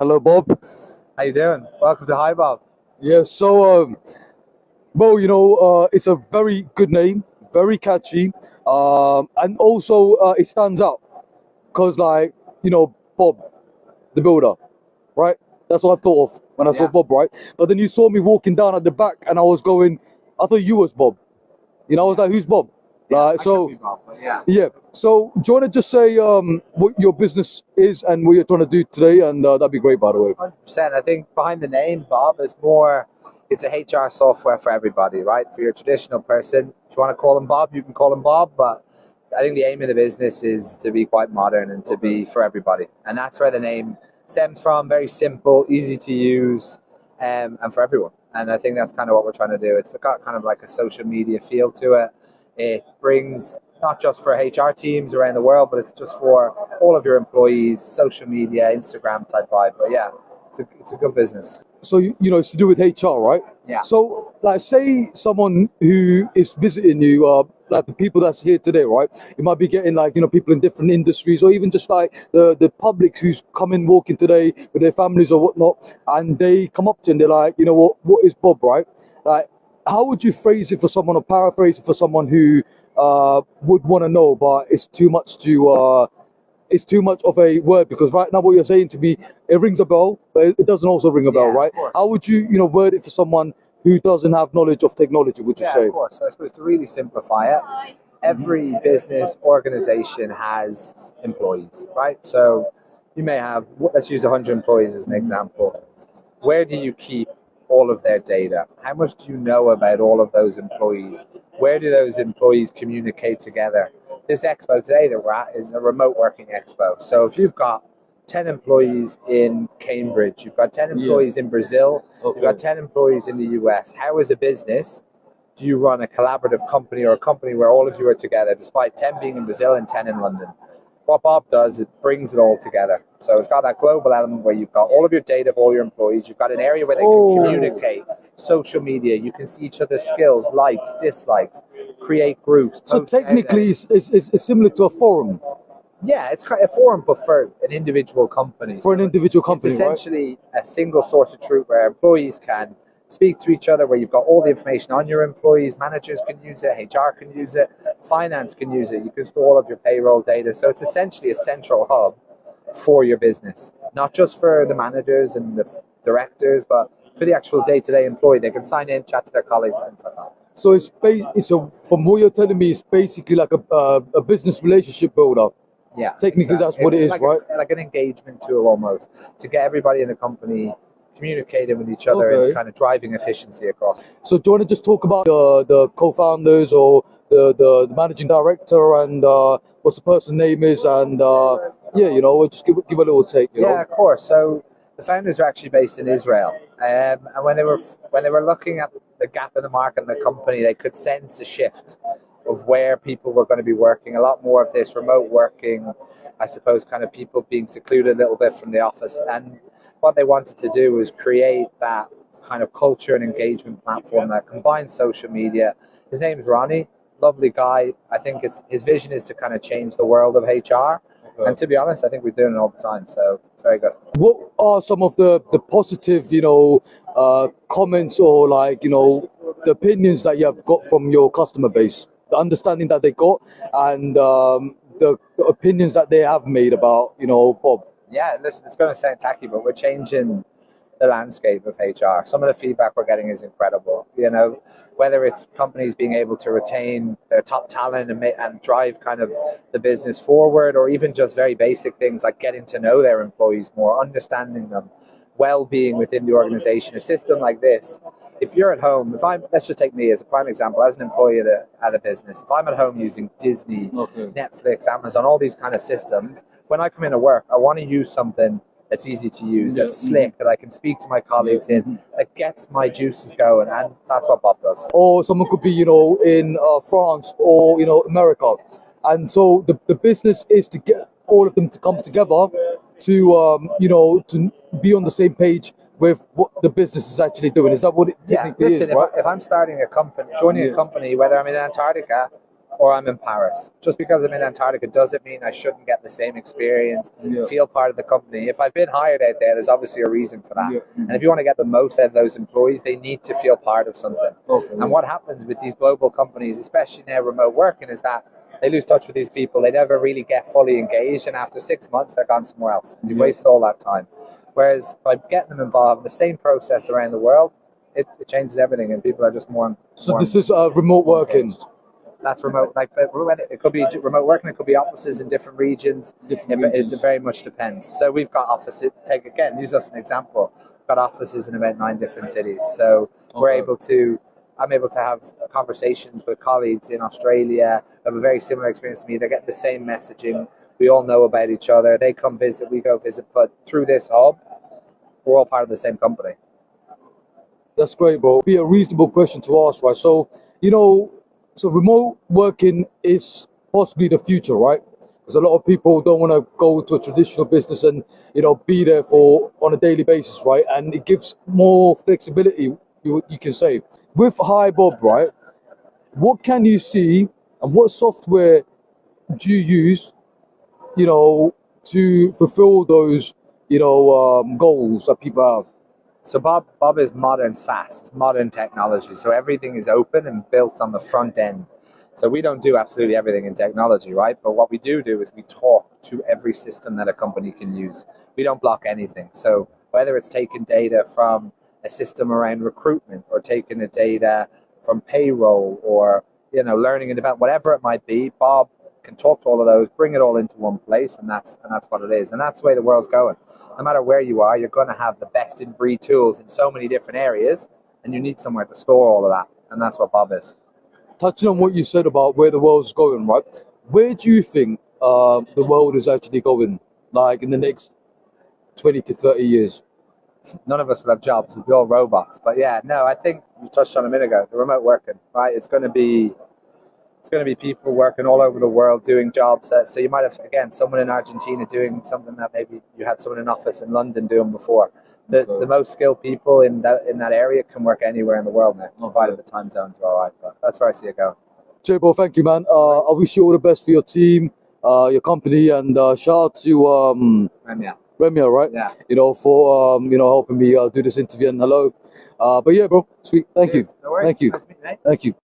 Hello, Bob. How you doing? Welcome to Hi Bob. Yeah, so, well, it's a very good name, very catchy, and also it stands out because, like, Bob, the builder, right? That's what I thought of when I saw Yeah, Bob, right? But then you saw me walking down at the back, and I was going, I thought you was Bob. I was like, who's Bob? yeah, Like, I could be so, Bob, but yeah. yeah. So, do you want to just say what your business is and what you're trying to do today? And that'd be great, by the way. 100%. I think behind the name Bob is more, it's a HR software for everybody, right? For your traditional person, if you want to call him Bob, you can call him Bob, but I think the aim of the business is to be quite modern and to be for everybody. And that's where the name stems from. Very simple, easy to use, and for everyone. And I think that's kind of what we're trying to do. It's got kind of like a social media feel to it. It brings not just for HR teams around the world, but it's just for all of your employees, social media, Instagram type vibe. But yeah, it's a good business. So it's to do with HR, right? Yeah. So like, say someone who is visiting you, like the people that's here today, right? You might be getting like people in different industries, or even just like the public who's coming walking today with their families or whatnot, and they come up to you and they're like, what is Bob, right? Like, how would you phrase it for someone, or paraphrase it for someone who would want to know, but it's too much of a word, because right now what you're saying to me, it rings a bell, but it doesn't also ring a bell, Yeah, right? of course. How would you, word it for someone who doesn't have knowledge of technology, would you Yeah, say? of course. So I suppose to really simplify it, every business organization has employees, right? So you may have, let's use 100 employees as an example. Where do you keep all of their data? How much do you know about all of those employees? Where do those employees communicate together? This expo today that we're at is a remote working expo. So if you've got 10 employees in Cambridge, you've got 10 employees in Brazil, you've got 10 employees in the US, how as a business do you run a collaborative company, or a company where all of you are together, despite 10 being in Brazil and 10 in London? What Bob does, it brings it all together. So it's got that global element where you've got all of your data of all your employees. You've got an area where they can communicate, social media. You can see each other's skills, likes, dislikes, create groups. So post technically, outouts. it's similar to a forum Yeah, it's kind of a forum, but for an individual company. for an individual It's company, right? essentially a single source of truth where employees can speak to each other, where you've got all the information on your employees. Managers can use it, HR can use it, finance can use it. You can store all of your payroll data. So it's essentially a central hub for your business, not just for the managers and the directors, but for the actual day-to-day employee. They can sign in, chat to their colleagues, things like that. So from what you're telling me, it's basically like a business relationship builder. Yeah, Technically, that's what it is, like right? like an engagement tool almost to get everybody in the company communicating with each other Okay. and kind of driving efficiency across. So do you want to just talk about the co-founders, or the managing director, and what's the person's name is, and yeah, we'll just give a little take, Yeah, of course. So the founders are actually based in Israel, and when they were looking at the gap in the market in the company, they could sense a shift of where people were going to be working. A lot more of this remote working, I suppose, kind of people being secluded a little bit from the office. And what they wanted to do was create that kind of culture and engagement platform that combines social media. His name is Ronnie, lovely guy. I think his vision is to kind of change the world of HR. And to be honest, I think we're doing it all the time. So very good. What are some of the positive, comments, or like, the opinions that you have got from your customer base, the understanding that they got, and the opinions that they have made about, Bob? Yeah, listen, it's going to sound tacky, but we're changing the landscape of HR. Some of the feedback we're getting is incredible. Whether it's companies being able to retain their top talent and drive kind of the business forward, or even just very basic things like getting to know their employees more, understanding them, well-being within the organization. A system like this, if you're at home, let's just take me as a prime example, as an employee at a business, if I'm at home using Disney, Netflix, Amazon, all these kind of systems, when I come into work, I want to use something that's easy to use, that's slick, that I can speak to my colleagues in, that gets my juices going, and that's what Bob does. Or someone could be, in France, or America, and so the business is to get all of them to come together to be on the same page with what the business is actually doing. Is that what it Yeah, technically listen, is, right? if I'm starting a company, joining a company, whether I'm in Antarctica or I'm in Paris. Just because I'm in Antarctica doesn't mean I shouldn't get the same experience, Yeah. feel part of the company. If I've been hired out there, there's obviously a reason for that. Yeah. And if you want to get the most out of those employees, they need to feel part of something. Okay. And what happens with these global companies, especially now remote working, is that they lose touch with these people. They never really get fully engaged. And after 6 months, they're gone somewhere else. You've wasted all that time. Whereas by getting them involved in the same process around the world, it changes everything, and people are just more. So this is remote working. That's remote. Like it could be remote working. It could be offices in different regions. It very much depends. So we've got offices. Use us as an example. We've got offices in about 9 different cities. So I'm able to have conversations with colleagues in Australia who have a very similar experience to me. They're getting the same messaging. We all know about each other. They come visit. We go visit. But through this hub, we're all part of the same company. That's great, bro. Be a reasonable question to ask, right? So, so remote working is possibly the future, right? Because a lot of people don't want to go to a traditional business and, be there on a daily basis, right? And it gives more flexibility, you can say. With Hi Bob, right? What can you see and what software do you use, to fulfill those, goals that people have? So Bob is modern SaaS, it's modern technology. So everything is open and built on the front end. So we don't do absolutely everything in technology, right? But what we do is we talk to every system that a company can use. We don't block anything. So whether it's taking data from a system around recruitment, or taking the data from payroll, or learning and development, whatever it might be, Bob can talk to all of those, bring it all into one place, and that's what it is. And that's the way the world's going. No matter where you are, you're going to have the best in breed tools in so many different areas, and you need somewhere to store all of that. And that's what Bob is. Touching on what you said about where the world's going, right? Where do you think the world is actually going, like in the next 20 to 30 years? None of us will have jobs. We'll be all robots. But yeah, no, I think you touched on a minute ago, the remote working, right? It's going to be people working all over the world doing jobs. So you might have, again, someone in Argentina doing something that maybe you had someone in office in London doing before. The most skilled people in that area can work anywhere in the world now, provided the time zones are all right. But that's where I see it going. Jabo, thank you, man. I wish you all the best for your team, your company, and shout out to Remia, right? Yeah. For helping me do this interview, and hello. But yeah, bro, sweet. Thank you. No worries. Thank you. Nice to meet you, mate. Thank you.